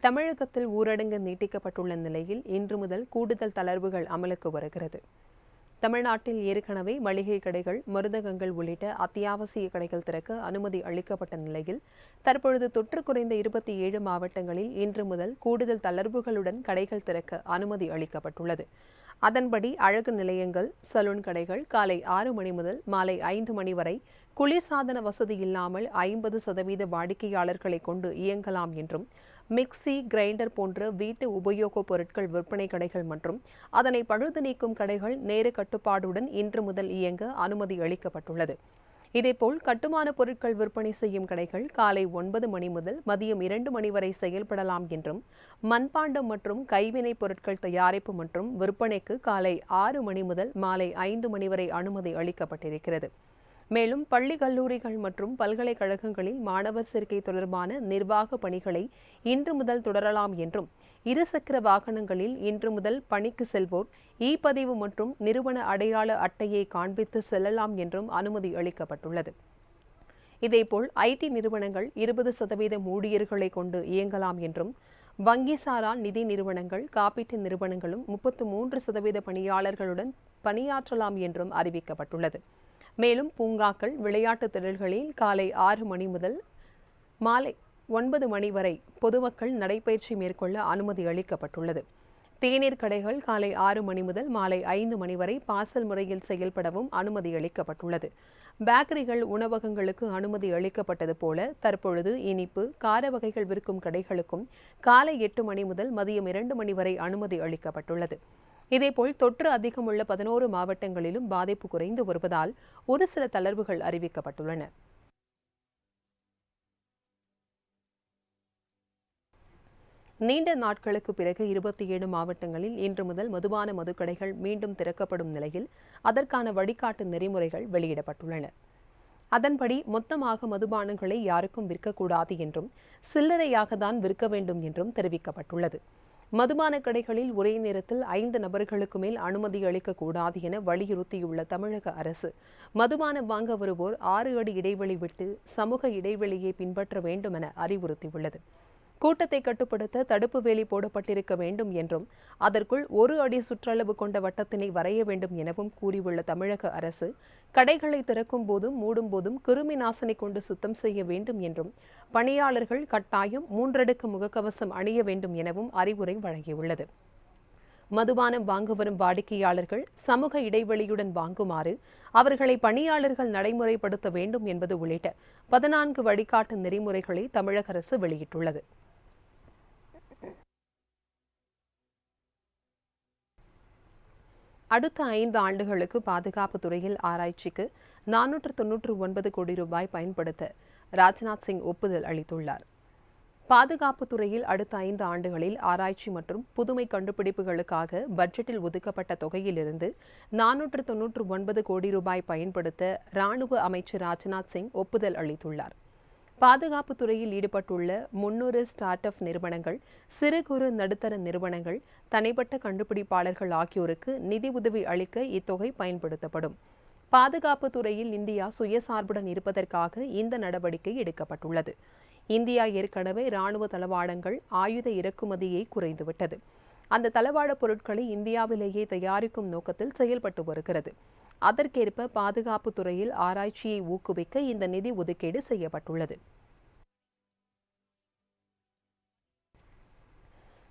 தமிழகத்தில் ஊரடங்கு நீட்டிக்கப்பட்டுள்ள நிலையில் இன்று முதல் கூடுதல் தளர்வுகள் அமலுக்கு வருகிறது. தமிழ்நாட்டில் ஏற்கனவே மளிகை கடைகள், மருந்தகங்கள் உள்ளிட்ட அத்தியாவசிய கடைகள் திறக்க அனுமதி அளிக்கப்பட்ட நிலையில் தற்பொழுது தொற்று குறைந்த 27 மாவட்டங்களில் இன்று முதல் கூடுதல் தளர்வுகளுடன் கடைகள் திறக்க அனுமதி அளிக்கப்பட்டுள்ளது. அதன்படி அழகு நிலையங்கள், சலூன் கடைகள் காலை 6 மணி முதல் மாலை 5 மணி வரை குளிர்சாதன வசதி இல்லாமல் 50% வாடிக்கையாளர்களை கொண்டு இயங்கலாம் என்றும், மிக்சி, கிரைண்டர் போன்ற வீட்டு உபயோகப் பொருட்கள் விற்பனை கடைகள் மற்றும் அதனை பழுது நீக்கும் கடைகள் நேர கட்டுப்பாடுடன் இன்று முதல் இயங்க அனுமதி அளிக்கப்பட்டுள்ளது. இதேபோல் கட்டுமான பொருட்கள் விற்பனை செய்யும் கடைகள் காலை 9 மணி முதல் மதியம் 2 மணி வரை செயல்படலாம் என்றும், மண்பாண்டம் மற்றும் கைவினைப் பொருட்கள் தயாரிப்பு மற்றும் விற்பனைக்கு காலை 6 மணி முதல் மாலை 5 மணி வரை அனுமதி அளிக்கப்பட்டிருக்கிறது. மேலும் பள்ளி, கல்லூரிகள் மற்றும் பல்கலைக்கழகங்களில் மாணவர் சேர்க்கை தொடர்பான நிர்வாக பணிகளை இன்று முதல் தொடரலாம் என்றும், இருசக்கர வாகனங்களில் இன்று முதல் பணிக்கு செல்வோர் பதிவு மற்றும் நிறுவன அடையாள அட்டையை காண்பித்து செல்லலாம் என்றும் அனுமதி அளிக்கப்பட்டுள்ளது. இதேபோல் ஐடி நிறுவனங்கள் 20% ஊழியர்களை கொண்டு இயங்கலாம் என்றும், வங்கி சாரா நிதி நிறுவனங்கள், காப்பீட்டு நிறுவனங்களும் 33% பணியாளர்களுடன் பணியாற்றலாம் என்றும் அறிவிக்கப்பட்டுள்ளது. மேலும் பூங்காக்கள், விளையாட்டுத் திடல்களில் காலை 6 மணி முதல் மாலை 9 மணி வரை பொதுமக்கள் நடைபயிற்சி மேற்கொள்ள அனுமதி அளிக்கப்பட்டுள்ளது. தேநீர் கடைகள் காலை 6 மணி முதல் மாலை 5 மணி வரை பார்சல் முறையில் செயல்படவும் அனுமதி அளிக்கப்பட்டுள்ளது. பேக்கரிகள், உணவகங்களுக்கு அனுமதி அளிக்கப்பட்டது போல தற்பொழுது இனிப்பு, கார வகைகள் விற்கும் கடைகளுக்கும் காலை 8 மணி முதல் மதியம் 2 மணி வரை அனுமதி அளிக்கப்பட்டுள்ளது. இதேபோல் தொற்று அதிகமுள்ள 11 மாவட்டங்களிலும் பாதிப்பு குறைந்து வருவதால் ஒரு சில தளர்வுகள் அறிவிக்கப்பட்டுள்ளன. நீண்ட நாட்களுக்கு பிறகு 27 மாவட்டங்களில் இன்று முதல் மதுபான மதுக்கடைகள் மீண்டும் திறக்கப்படும் நிலையில் அதற்கான வழிகாட்டு நெறிமுறைகள் வெளியிடப்பட்டுள்ளன. அதன்படி மொத்தமாக மதுபானங்களை யாருக்கும் விற்கக்கூடாது என்றும், சில்லறையாக தான் விற்க வேண்டும் என்றும் தெரிவிக்கப்பட்டுள்ளது. மதுபான கடைகளில் ஒரே நேரத்தில் 5 நபர்களுக்கு மேல் அனுமதி அளிக்கக்கூடாது என வலியுறுத்தியுள்ள தமிழக அரசு, மதுபானம் வாங்க வருவோர் 6 அடி இடைவெளி விட்டு சமூக இடைவெளியை பின்பற்ற வேண்டும் என அறிவுறுத்தியுள்ளது. கூட்டத்தை கட்டுப்படுத்த தடுப்பு வேலி போடப்பட்டிருக்க வேண்டும் என்றும், அதற்குள் 1 அடி சுற்றளவு கொண்ட வட்டத்தினை வரைய வேண்டும் எனவும் கூறியுள்ள தமிழக அரசு, கடைகளை திறக்கும் போதும் மூடும் போதும் கிருமி நாசினி கொண்டு சுத்தம் செய்ய வேண்டும் என்றும், பணியாளர்கள் கட்டாயம் 3 அடுக்கு முகக்கவசம் அணிய வேண்டும் எனவும் அறிவுரை வழங்கியுள்ளது. மதுபானம் வாங்க வரும் வாடிக்கையாளர்கள் சமூக இடைவெளியுடன் வாங்குமாறு அவர்களை பணியாளர்கள் நடைமுறைப்படுத்த வேண்டும் என்பது உள்ளிட்ட 14 வழிகாட்டு நெறிமுறைகளை தமிழக அரசு வெளியிட்டுள்ளது. அடுத்த 5 ஆண்டுகளுக்கு பாதுகாப்பு துறையில் ஆராய்ச்சிக்கு 499 கோடி ரூபாய் பயன்படுத்த ராஜ்நாத் சிங் ஒப்புதல் அளித்துள்ளார். பாதுகாப்பு துறையில் அடுத்த 5 ஆண்டுகளில் ஆராய்ச்சி மற்றும் புதுமை கண்டுபிடிப்புகளுக்காக பட்ஜெட்டில் ஒதுக்கப்பட்ட தொகையிலிருந்து 499 கோடி ரூபாய் பயன்படுத்த ராணுவ அமைச்சர் ராஜ்நாத் சிங் ஒப்புதல் அளித்துள்ளார். பாதுகாப்பு துறையில் ஈடுபட்டுள்ள 300 ஸ்டார்ட் அப் நிறுவனங்கள், சிறு குறு நடுத்தர நிறுவனங்கள், தனிப்பட்ட கண்டுபிடிப்பாளர்கள் ஆகியோருக்கு நிதி உதவி அளிக்க இத்தொகை பயன்படுத்தப்படும். பாதுகாப்பு துறையில் இந்தியா சுயசார்புடன் இருப்பதற்காக இந்த நடவடிக்கை எடுக்கப்பட்டுள்ளது. இந்தியா ஏற்கனவே ராணுவ தளவாடங்கள், ஆயுத இறக்குமதியை குறைந்துவிட்டது. அந்த தளவாட பொருட்களை இந்தியாவிலேயே தயாரிக்கும் நோக்கத்தில் செயல்பட்டு வருகிறது. அதற்கேற்ப பாதுகாப்பு துறையில் ஆராய்ச்சியை ஊக்குவிக்க இந்த நிதி ஒதுக்கீடு செய்யப்பட்டுள்ளது.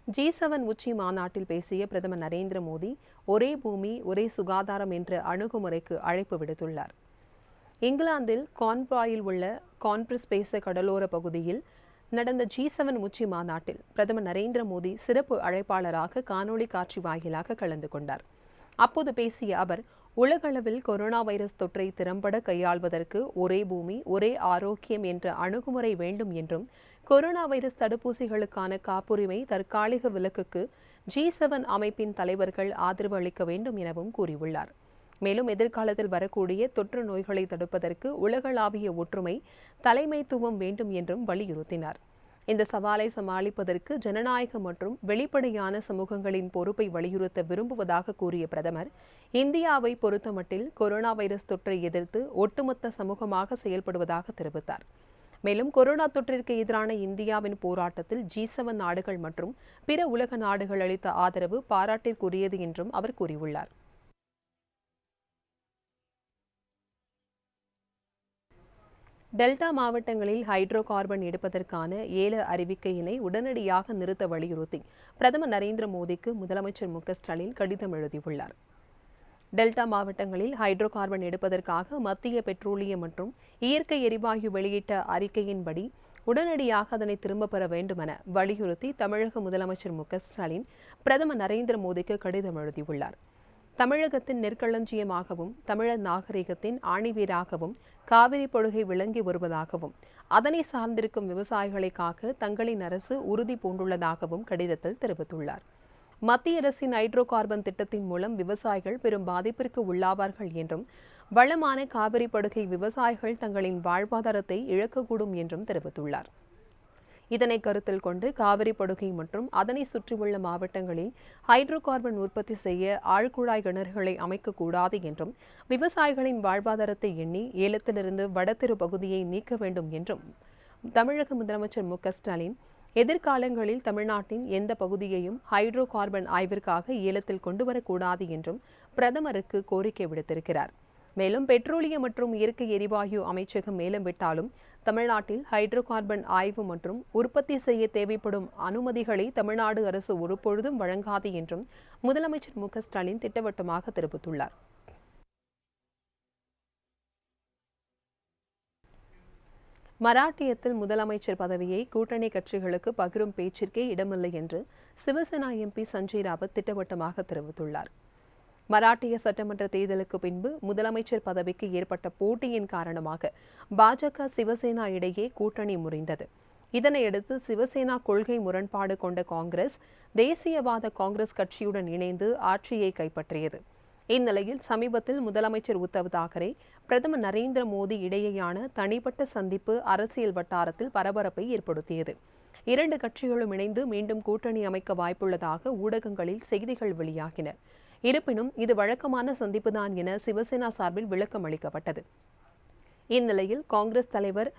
G7 உச்சி மாநாட்டில் பேசிய பிரதமர் நரேந்திர மோடி, ஒரே பூமி, ஒரே சுகாதாரம் என்ற அணுகுமுறைக்கு அழைப்பு விடுத்துள்ளார். இங்கிலாந்தில் கார்ன்வாலில் உள்ள கான்பிரஸ் கடலோர பகுதியில் நடந்த G7 உச்சி மாநாட்டில் பிரதமர் நரேந்திர மோடி சிறப்பு அழைப்பாளராக காணொலி காட்சி வாயிலாக கலந்து கொண்டார். அப்போது பேசிய அவர், உலகளவில் கொரோனா வைரஸ் தொற்றை திறம்பட கையாள்வதற்கு ஒரே பூமி, ஒரே ஆரோக்கியம் என்ற அணுகுமுறை வேண்டும் என்றும், கொரோனா வைரஸ் தடுப்பூசிகளுக்கான காப்புரிமை தற்காலிக விலக்குக்கு G7 அமைப்பின் தலைவர்கள் ஆதரவு அளிக்க வேண்டும் எனவும் கூறியுள்ளார். மேலும் எதிர்காலத்தில் வரக்கூடிய தொற்று நோய்களை தடுப்பதற்கு உலகளாவிய ஒற்றுமை, தலைமைத்துவம் வேண்டும் என்றும் வலியுறுத்தினார். இந்த சவாலை சமாளிப்பதற்கு ஜனநாயக மற்றும் வெளிப்படையான சமூகங்களின் பொறுப்பை வலியுறுத்த விரும்புவதாக கூறிய பிரதமர், இந்தியாவை பொறுத்தமட்டில் கொரோனா வைரஸ் தொற்றை எதிர்த்து ஒட்டுமொத்த சமூகமாக செயல்படுவதாக தெரிவித்தார். மேலும் கொரோனா தொற்றிற்கு எதிரான இந்தியாவின் போராட்டத்தில் G7 நாடுகள் மற்றும் பிற உலக நாடுகள் அளித்த ஆதரவு பாராட்டிற்குரியது என்றும் அவர் கூறியுள்ளார். டெல்டா மாவட்டங்களில் ஹைட்ரோ கார்பன் எடுப்பதற்கான ஏல அறிவிக்கையினை உடனடியாக நிறுத்த வலியுறுத்தி பிரதமர் நரேந்திர மோடிக்கு முதலமைச்சர் மு.க.ஸ்டாலின் கடிதம் எழுதியுள்ளார். டெல்டா மாவட்டங்களில் ஹைட்ரோ கார்பன் எடுப்பதற்காக மத்திய பெட்ரோலியம் மற்றும் இயற்கை எரிவாயு வெளியிட்ட அறிக்கையின்படி உடனடியாக அதனை திரும்பப் பெற வேண்டுமென வலியுறுத்தி தமிழக முதலமைச்சர் மு.க.ஸ்டாலின் பிரதமர் நரேந்திர மோடிக்கு கடிதம் எழுதியுள்ளார். தமிழகத்தின் நெற்களஞ்சியமாகவும் தமிழர் நாகரிகத்தின் ஆணிவேராகவும் காவிரி படுகை விளங்கி வருவதாகவும் அதனை சார்ந்திருக்கும் விவசாயிகளை காக்க தங்களின் அரசு உறுதி பூண்டுள்ளதாகவும் கடிதத்தில் தெரிவித்துள்ளார். மத்திய அரசின் ஹைட்ரோ கார்பன் திட்டத்தின் மூலம் விவசாயிகள் பெரும் பாதிப்பிற்கு உள்ளாவார்கள் என்றும் வளமான காவிரி படுகை விவசாயிகள் தங்களின் வாழ்வாதாரத்தை இழக்கக்கூடும் என்றும் தெரிவித்துள்ளார். இதனை கருத்தில் கொண்டு காவிரி படுகை மற்றும் அதனை சுற்றியுள்ள மாவட்டங்களில் ஹைட்ரோ கார்பன் உற்பத்தி செய்ய ஆழ்குழாய் கிணறுகளை அமைக்கக்கூடாது என்றும் விவசாயிகளின் வாழ்வாதாரத்தை எண்ணி ஏலத்திலிருந்து வடதிரு பகுதியை நீக்க வேண்டும் என்றும் தமிழக முதலமைச்சர் மு.க.ஸ்டாலின் எதிர்காலங்களில் தமிழ்நாட்டின் எந்த பகுதியையும் ஹைட்ரோ கார்பன் ஆய்விற்காக ஏலத்தில் கொண்டுவரக்கூடாது என்றும் பிரதமருக்கு கோரிக்கை விடுத்திருக்கிறார். மேலும் பெட்ரோலியம் மற்றும் இயற்கை எரிவாயு அமைச்சகம் மேலும் விட்டாலும் தமிழ்நாட்டில் ஹைட்ரோ கார்பன் ஆய்வு மற்றும் உற்பத்தி செய்ய தேவைப்படும் அனுமதிகளை தமிழ்நாடு அரசு ஒருபொழுதும் வழங்காது என்றும் முதலமைச்சர் மு.க.ஸ்டாலின் திட்டவட்டமாக தெரிவித்துள்ளார். மராட்டியத்தில் முதலமைச்சர் பதவியை கூட்டணி கட்சிகளுக்கு பகிரும் பேச்சிற்கே இடமில்லை என்று சிவசேனா எம்பி சஞ்சய் ராவத் திட்டவட்டமாக தெரிவித்துள்ளார். மராட்டிய சட்டமன்ற தேர்தலுக்கு பின்பு முதலமைச்சர் பதவிக்கு ஏற்பட்ட போட்டியின் காரணமாக பாஜக சிவசேனா இடையே கூட்டணி முறிந்தது. இதனையடுத்து சிவசேனா கொள்கை முரண்பாடு கொண்ட காங்கிரஸ் தேசியவாத காங்கிரஸ் கட்சியுடன் இணைந்து ஆட்சியை கைப்பற்றியது. இந்நிலையில் சமீபத்தில் முதலமைச்சர் உத்தவ் தாக்கரே பிரதமர் நரேந்திர மோடி இடையேயான தனிப்பட்ட சந்திப்பு அரசியல் வட்டாரத்தில் பரபரப்பை ஏற்படுத்தியது. இரண்டு கட்சிகளும் இணைந்து மீண்டும் கூட்டணி அமைக்க வாய்ப்புள்ளதாக ஊடகங்களில் செய்திகள் வெளியாகின. இருப்பினும் இது வழக்கமான சந்திப்புதான் என சிவசேனா சார்பில் விளக்கம் அளிக்கப்பட்டது. இந்நிலையில் காங்கிரஸ் தலைவர்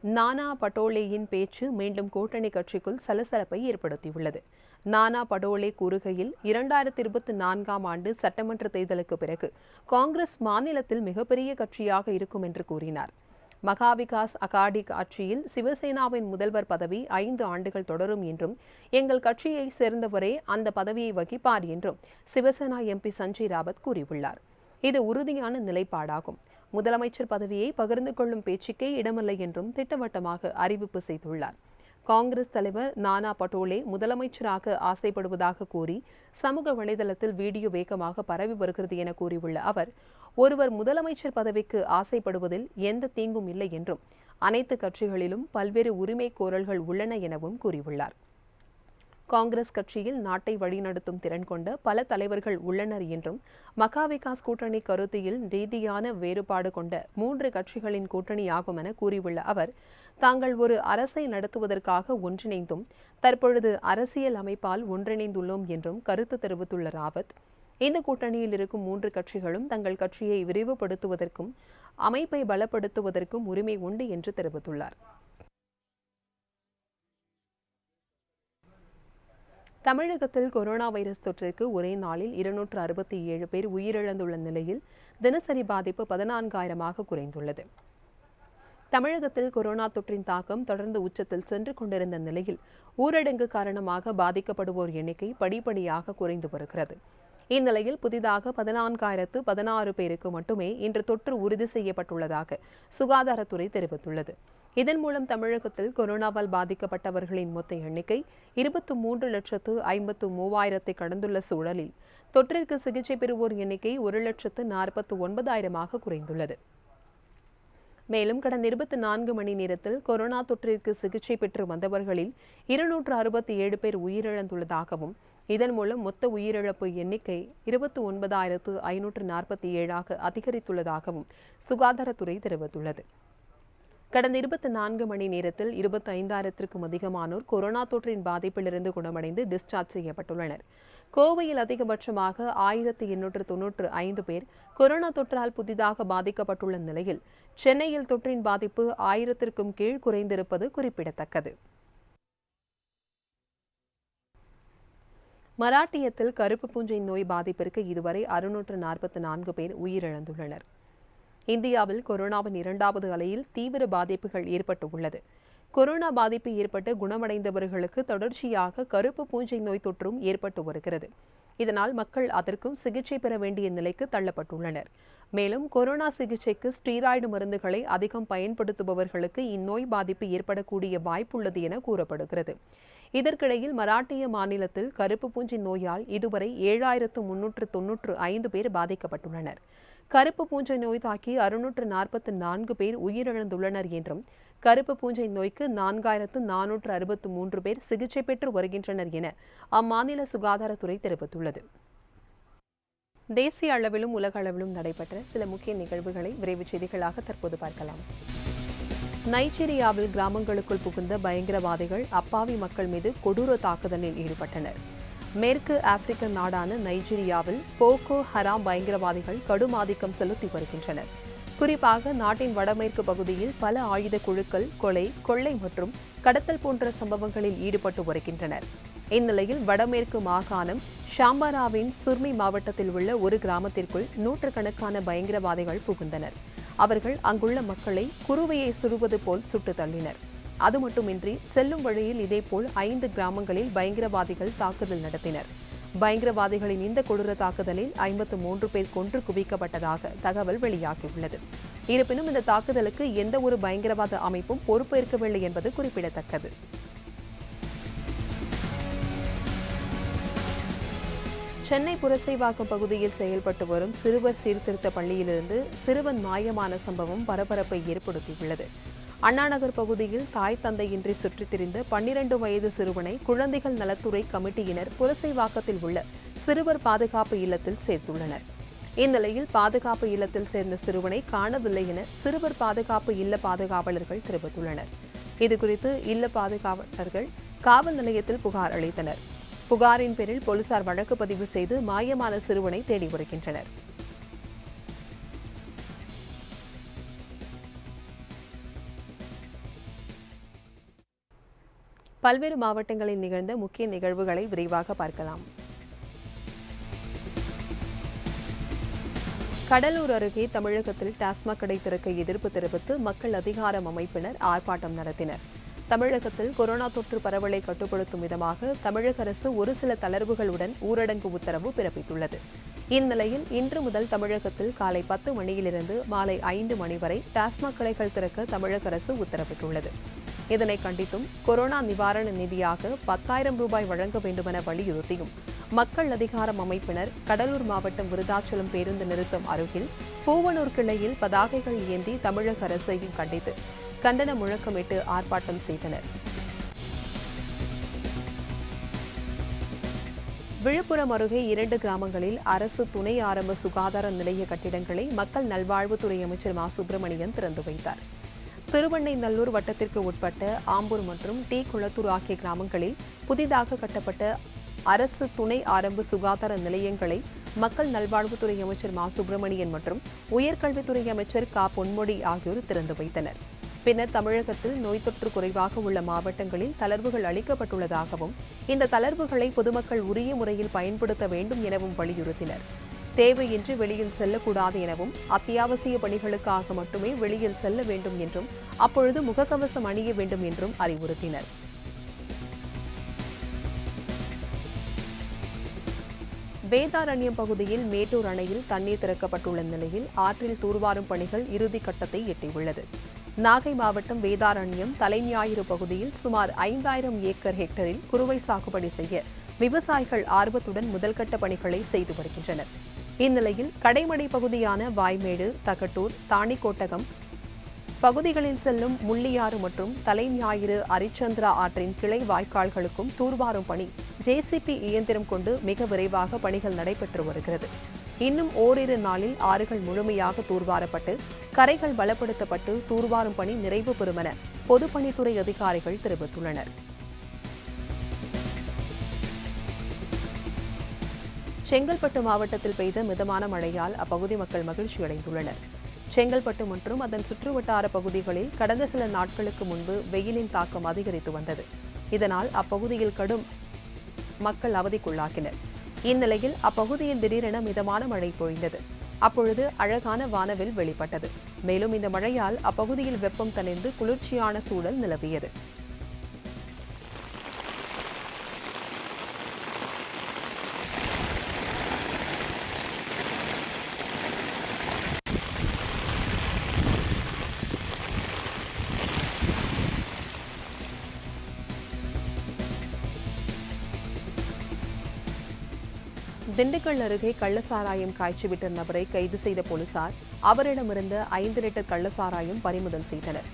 நானா பட்டோலேயின் பேச்சு மீண்டும் கூட்டணி கட்சிக்குள் சலசலப்பை ஏற்படுத்தியுள்ளது. நானா பட்டோலே கூறுகையில் 2024ஆம் ஆண்டு சட்டமன்ற தேர்தலுக்கு பிறகு காங்கிரஸ் மாநிலத்தில் மிகப்பெரிய கட்சியாக இருக்கும் என்று கூறினார். மகாவிகாஸ் அகாடி ஆட்சியில் சிவசேனாவின் முதல்வர் பதவி 5 ஆண்டுகள் தொடரும் என்றும் எங்கள் கட்சியை சேர்ந்தவரே அந்த பதவியை வகிப்பார் என்றும் சிவசேனா எம்பி சஞ்சய் ராவத் கூறியுள்ளார். இது உறுதியான நிலைப்பாடாகும். முதலமைச்சர் பதவியை பகிர்ந்து கொள்ளும் பேச்சுக்கே இடமில்லை என்றும் திட்டவட்டமாக அறிவிப்பு செய்துள்ளார். காங்கிரஸ் தலைவர் நானா பட்டோலே முதலமைச்சராக ஆசைப்படுவதாக கூறி சமூக வலைதளத்தில் வீடியோ வேகமாக பரவி வருகிறது என கூறியுள்ள அவர், ஒருவர் முதலமைச்சர் பதவிக்கு ஆசைப்படுவதில் எந்த தீங்கும் இல்லை என்றும் அனைத்து கட்சிகளிலும் பல்வேறு உரிமை கோரல்கள் உள்ளன எனவும் கூறியுள்ளார். காங்கிரஸ் கட்சியில் நாட்டை வழிநடத்தும் திறன் கொண்ட பல தலைவர்கள் உள்ளனர் என்றும் மகாவிகாஸ் கூட்டணி கருத்தியில் ரீதியான வேறுபாடு கொண்ட 3 கட்சிகளின் கூட்டணியாகும் என கூறியுள்ள அவர், தாங்கள் ஒரு அரசை நடத்துவதற்காக ஒன்றிணைந்தும் தற்பொழுது அரசியல் அமைப்பால் ஒன்றிணைந்துள்ளோம் என்றும் கருத்து தெரிவித்துள்ள ராவத், இந்த கூட்டணியில் இருக்கும் 3 கட்சிகளும் தங்கள் கட்சியை விரிவுபடுத்துவதற்கும் அமைப்பை பலப்படுத்துவதற்கும் உரிமை உண்டு என்று தெரிவித்துள்ளார். தமிழகத்தில் கொரோனா வைரஸ் தொற்றிற்கு ஒரே நாளில் 267 பேர் உயிரிழந்துள்ள நிலையில் தினசரி பாதிப்பு 14,000ஆக குறைந்துள்ளது. தமிழகத்தில் கொரோனா தொற்றின் தாக்கம் தொடர்ந்து உச்சத்தில் சென்று கொண்டிருந்த நிலையில் ஊரடங்கு காரணமாக பாதிக்கப்படுவோர் எண்ணிக்கை படிப்படியாக குறைந்து வருகிறது. இந்நிலையில் புதிதாக 14,016 பேருக்கு மட்டுமே இன்று தொற்று உறுதி செய்யப்பட்டுள்ளதாக சுகாதாரத்துறை தெரிவித்துள்ளது. இதன் மூலம் தமிழகத்தில் கொரோனாவால் பாதிக்கப்பட்டவர்களின் மொத்த எண்ணிக்கை 23,53,000 கடந்துள்ள சூழலில் தொற்றிற்கு சிகிச்சை பெறுவோர் எண்ணிக்கை 1,49,000 குறைந்துள்ளது. மேலும் கடந்த 24 மணி நேரத்தில் கொரோனா தொற்றிற்கு சிகிச்சை பெற்று வந்தவர்களில் 267 பேர் உயிரிழந்துள்ளதாகவும் இதன் மூலம் மொத்த உயிரிழப்பு எண்ணிக்கை 29,547 அதிகரித்துள்ளதாகவும் சுகாதாரத்துறை தெரிவித்துள்ளது. கடந்த 24 மணி நேரத்தில் 25,000க்கும் அதிகமானோர் கொரோனா தொற்றின் பாதிப்பிலிருந்து குணமடைந்து டிஸ்சார்ஜ் செய்யப்பட்டுள்ளனர். கோவையில் அதிகபட்சமாக 1,895 பேர் கொரோனா தொற்றால் புதிதாக பாதிக்கப்பட்டுள்ள நிலையில் சென்னையில் தொற்றின் பாதிப்பு 1000க்கும் கீழ் குறைந்திருப்பது குறிப்பிடத்தக்கது. மராட்டியத்தில் கருப்பு பூஞ்சை நோய் பாதிப்பிற்கு இதுவரை 644 பேர் உயிரிழந்துள்ளனர். இந்தியாவில் கொரோனாவின் 2வது அலையில் தீவிர பாதிப்புகள் ஏற்பட்டுள்ளது. கொரோனா பாதிப்பு ஏற்பட்டு குணமடைந்தவர்களுக்கு தொடர்ச்சியாக கருப்பு பூஞ்சை நோய் தொற்றும் ஏற்பட்டு வருகிறது. இதனால் மக்கள் அதற்கும் சிகிச்சை பெற வேண்டிய நிலைக்கு தள்ளப்பட்டுள்ளனர். மேலும் கொரோனா சிகிச்சைக்கு ஸ்டீராய்டு மருந்துகளை அதிகம் பயன்படுத்துபவர்களுக்கு இந்நோய் பாதிப்பு ஏற்படக்கூடிய வாய்ப்புள்ளது என கூறப்படுகிறது. இதற்கிடையில் மராட்டிய மாநிலத்தில் கருப்பு பூஞ்சை நோயால் இதுவரை 7,395 பேர் பாதிக்கப்பட்டுள்ளனர். கருப்பு பூஞ்சை நோய் தாக்கி 644 பேர் உயிரிழந்துள்ளனர் என்றும் கருப்பு பூஞ்சை நோய்க்கு 4,463 பேர் சிகிச்சை பெற்று வருகின்றனர் என அம்மாநில சுகாதாரத்துறை தெரிவித்துள்ளது. தேசிய அளவிலும் உலக அளவிலும் நடைபெற்ற சில முக்கிய நிகழ்வுகளை விரைவு செய்திகளாக தற்போது பார்க்கலாம். நைஜீரியாவில் கிராமங்களுக்குள் புகுந்த பயங்கரவாதிகள் அப்பாவி மக்கள் மீது கொடூர தாக்குதலில் ஈடுபட்டனர். மேற்கு ஆப்பிரிக்க நாடான நைஜீரியாவில் போகோ ஹராம் பயங்கரவாதிகள் கடும் ஆதிக்கம் செலுத்தி வருகின்றனர். குறிப்பாக நாட்டின் வடமேற்கு பகுதியில் பல ஆயுத குழுக்கள் கொள்ளை மற்றும் கடத்தல் போன்ற சம்பவங்களில் ஈடுபட்டு வருகின்றனர். இந்நிலையில் வடமேற்கு மாகாணம் ஷாம்பாராவின் சுர்மி மாவட்டத்தில் உள்ள ஒரு கிராமத்திற்குள் நூற்றுக்கணக்கான பயங்கரவாதிகள் புகுந்தனர். அவர்கள் அங்குள்ள மக்களை குருவையை சுடுவது போல் சுட்டு தள்ளினர். அது மட்டுமின்றி செல்லும் வழியில் இதேபோல் 5 கிராமங்களில் பயங்கரவாதிகள் தாக்குதல் நடத்தினர். பயங்கரவாதிகளின் இந்த கொடூர தாக்குதலில் 53 பேர் கொன்று குவிக்கப்பட்டதாக தகவல் வெளியாகியுள்ளது. இருப்பினும் இந்த தாக்குதலுக்கு எந்த ஒரு பயங்கரவாத அமைப்பும் பொறுப்பேற்கவில்லை என்பது குறிப்பிடத்தக்கது. சென்னை புரசைவாக்கம் பகுதியில் செயல்பட்டு வரும் சிறுவர் சீர்திருத்த பள்ளியிலிருந்து சிறுவன் மாயமான சம்பவம் பரபரப்பை ஏற்படுத்தியுள்ளது. அண்ணாநகர் பகுதியில் தாய் தந்தையின்றி சுற்றித் திரிந்த 12 வயது சிறுவனை குழந்தைகள் நலத்துறை கமிட்டியினர் புரசைவாக்கத்தில் உள்ள சிறுவர் பாதுகாப்பு இல்லத்தில் சேர்த்துள்ளனர். இந்நிலையில் பாதுகாப்பு இல்லத்தில் சேர்ந்த சிறுவனை காணவில்லை என சிறுவர் பாதுகாப்பு இல்ல பாதுகாவலர்கள் தெரிவித்துள்ளனர். இதுகுறித்து இல்ல பாதுகாவலர்கள் காவல் நிலையத்தில் புகார் அளித்தனர். புகாரின் பேரில் போலீசார் வழக்கு பதிவு செய்து மாயமான சிறுவனை தேடி வருகின்றனர். பல்வேறு மாவட்டங்களில் நிகழ்ந்த முக்கிய நிகழ்வுகளை விரைவாக பார்க்கலாம். கடலூர் அருகே தமிழகத்தில் டாஸ்மாக் கடை திறக்க எதிர்ப்பு தெரிவித்து மக்கள் அதிகாரம் அமைப்பினர் ஆர்ப்பாட்டம் நடத்தினர். தமிழகத்தில் கொரோனா தொற்று பரவலை கட்டுப்படுத்தும் விதமாக தமிழக அரசு ஒரு சில தளர்வுகளுடன் ஊரடங்கு உத்தரவு பிறப்பித்துள்ளது. இந்நிலையில் இன்று முதல் தமிழகத்தில் காலை 10 மணியிலிருந்து மாலை 5 மணி வரை டாஸ்மாக் கடைகள் திறக்க தமிழக அரசு உத்தரவிட்டுள்ளது. இதனை கண்டித்தும் கொரோனா நிவாரண நிதியாக 10,000 ரூபாய் வழங்க வேண்டுமென வலியுறுத்தியும் மக்கள் அதிகாரம் அமைப்பினர் கடலூர் மாவட்டம் விருதாச்சலம் பேருந்து நிறுத்தம் அருகில் பூவனூர் கிளையில் பதாகைகள் ஏந்தி தமிழக அரசையும் கண்டித்து கண்டன முழக்கமிட்டு ஆர்ப்பாட்டம் செய்தனர். விழுப்புரம் அருகே 2 கிராமங்களில் அரசு துணை ஆரம்ப சுகாதார நிலைய கட்டிடங்களை மக்கள் நல்வாழ்வுத்துறை அமைச்சர் மா. சுப்பிரமணியன் திறந்து வைத்தார். திருவெண்ணைநல்லூர் வட்டத்திற்கு உட்பட்ட ஆம்பூர் மற்றும் டி. குளத்தூர் ஆகிய கிராமங்களில் புதிதாக கட்டப்பட்ட அரசு துணை ஆரம்ப சுகாதார நிலையங்களை மக்கள் நல்வாழ்வுத்துறை அமைச்சர் மா. சுப்பிரமணியன் மற்றும் உயர்கல்வித்துறை அமைச்சர் க. பொன்முடி ஆகியோர் திறந்து வைத்தனர். பின்னர் தமிழகத்தில் நோய் தொற்று குறைவாக உள்ள மாவட்டங்களில் தளர்வுகள் அளிக்கப்பட்டுள்ளதாகவும் இந்த தளர்வுகளை பொதுமக்கள் உரிய முறையில் பயன்படுத்த வேண்டும் எனவும் வலியுறுத்தினர். தேவையின்றி வெளியில் செல்லக்கூடாது எனவும் அத்தியாவசிய பணிகளுக்காக மட்டுமே வெளியில் செல்ல வேண்டும் என்றும் அப்பொழுது முகக்கவசம் அணிய வேண்டும் என்றும் அறிவுறுத்தினர். வேதாரண்யம் பகுதியில் மேட்டூர் அணையில் தண்ணீர் திறக்கப்பட்டுள்ள நிலையில் ஆற்றில் தூர்வாரும் பணிகள் இறுதிக்கட்டத்தை எட்டியுள்ளது. நாகை மாவட்டம் வேதாரண்யம் தலைஞாயிறு பகுதியில் சுமார் 5,000 ஏக்கர் ஹெக்டரில் குறுவை சாகுபடி செய்ய விவசாயிகள் ஆர்வத்துடன் முதல்கட்ட பணிகளை செய்து வருகின்றனர். இந்நிலையில் கடைமடை பகுதியான வாய்மேடு, தகட்டூர், தாணிக்கோட்டகம் பகுதிகளில் செல்லும் முள்ளியாறு மற்றும் தலைஞாயிறு அரிச்சந்திரா ஆற்றின் கிளை வாய்க்கால்களுக்கும் தூர்வாரும் பணி ஜேசிபி இயந்திரம் கொண்டு மிக விரைவாக பணிகள் நடைபெற்று வருகிறது. இன்னும் ஓரிரு நாளில் ஆறுகள் முழுமையாக தூர்வாரப்பட்டு கரைகள் பலப்படுத்தப்பட்டு தூர்வாரும் பணி நிறைவு பெறும் என பொதுப்பணித்துறை அதிகாரிகள் தெரிவித்துள்ளனர். செங்கல்பட்டு மாவட்டத்தில் பெய்த மிதமான மழையால் அப்பகுதி மக்கள் மகிழ்ச்சியடைந்துள்ளனர். செங்கல்பட்டு மற்றும் அதன் சுற்றுவட்டார பகுதிகளில் கடந்த சில நாட்களுக்கு முன்பு வெயிலின் தாக்கம் அதிகரித்து வந்தது. இதனால் அப்பகுதியில் கடும் மக்கள் அவதிக்குள்ளாகினர். இந்நிலையில் அப்பகுதியில் திடீரென மிதமான மழை பொழிந்தது. அப்பொழுது அழகான வானவில் வெளிப்பட்டது. மேலும் இந்த மழையால் அப்பகுதியில் வெப்பம் தணிந்து குளிர்ச்சியான சூழல் நிலவியது. திண்டுக்கல் அருகே கள்ளசாராயம் காய்ச்சிவிட்ட நபரை கைது செய்த போலீசார் அவரிடமிருந்த 5 லிட்டர் கள்ளசாராயம் பறிமுதல் செய்தனர்.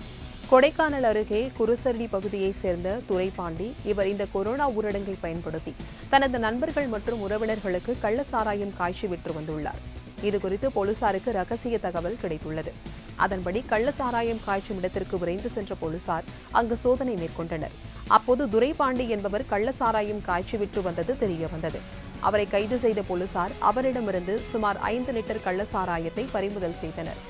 கொடைக்கானல் அருகே குருசரடி பகுதியைச் சேர்ந்த துரைபாண்டி இவர் இந்த கொரோனா ஊரடங்கை பயன்படுத்தி தனது நண்பர்கள் மற்றும் உறவினர்களுக்கு கள்ளசாராயம் காய்ச்சி விற்று வந்துள்ளார். இதுகுறித்து போலீசாருக்கு ரகசிய தகவல் கிடைத்துள்ளது. அதன்படி கள்ளசாராயம் காய்ச்சும் இடத்திற்கு விரைந்து சென்ற போலீசார் அங்கு சோதனை மேற்கொண்டனர். அப்போது துரைபாண்டி என்பவர் கள்ளசாராயம் காய்ச்சி விற்று வந்தது தெரியவந்தது. அவரை கைது செய்த போலீசார் அவரிடமிருந்து சுமார் 5 லிட்டர் கள்ளசாராயத்தை பறிமுதல் செய்தனர்.